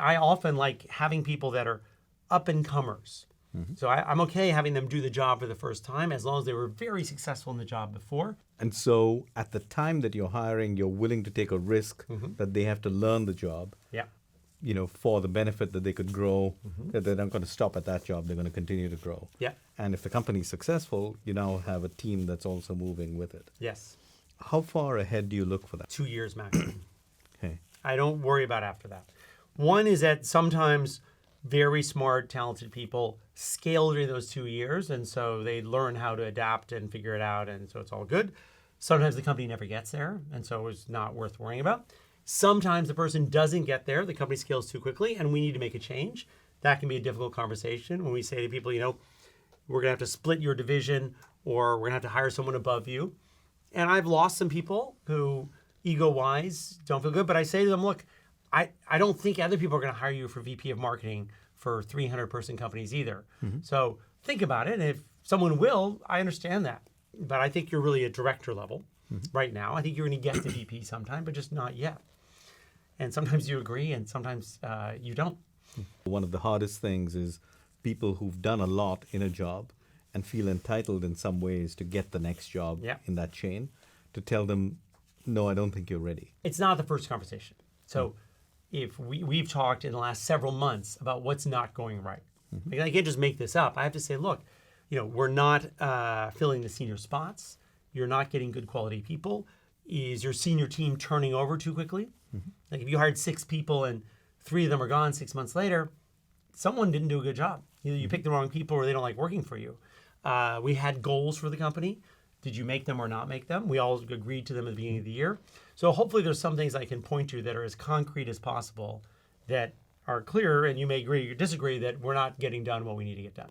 I often like having people that are up-and-comers. So I'm okay having them do the job for the first time as long as they were very successful in the job before. And so at the time that you're hiring, you're willing to take a risk that they have to learn the job, Yeah. For the benefit that they could grow, that they're not going to stop at that job, they're going to continue to grow. Yeah. And if the company's successful, you now have a team that's also moving with it. Yes. How far ahead do you look for that? 2 years maximum. Okay. I don't worry about after that. One is that sometimes very smart, talented people scale during those 2 years, and so they learn how to adapt and figure it out, and so it's all good. Sometimes the company never gets there, and so it's not worth worrying about. Sometimes the person doesn't get there, the company scales too quickly, and we need to make a change. That can be a difficult conversation when we say to people, we're going to have to split your division, or we're going to have to hire someone above you. And I've lost some people who, ego-wise, don't feel good, but I say to them, look, I don't think other people are going to hire you for VP of marketing for 300-person companies either. So think about it. And if someone will, I understand that. But I think you're really a director level right now. I think you're going to get to VP sometime, but just not yet. And sometimes you agree and sometimes you don't. One of the hardest things is people who've done a lot in a job and feel entitled in some ways to get the next job in that chain, to tell them, no, I don't think you're ready. It's not the first conversation. So if we've talked in the last several months about what's not going right. Like, I can't just make this up. I have to say, look, we're not filling the senior spots. You're not getting good quality people. Is your senior team turning over too quickly? Like if you hired 6 people and 3 of them are gone 6 months later, someone didn't do a good job. Either you picked the wrong people or they don't like working for you. We had goals for the company. Did you make them or not make them? We all agreed to them at the beginning of the year. So hopefully there's some things I can point to that are as concrete as possible that are clear, and you may agree or disagree that we're not getting done what we need to get done.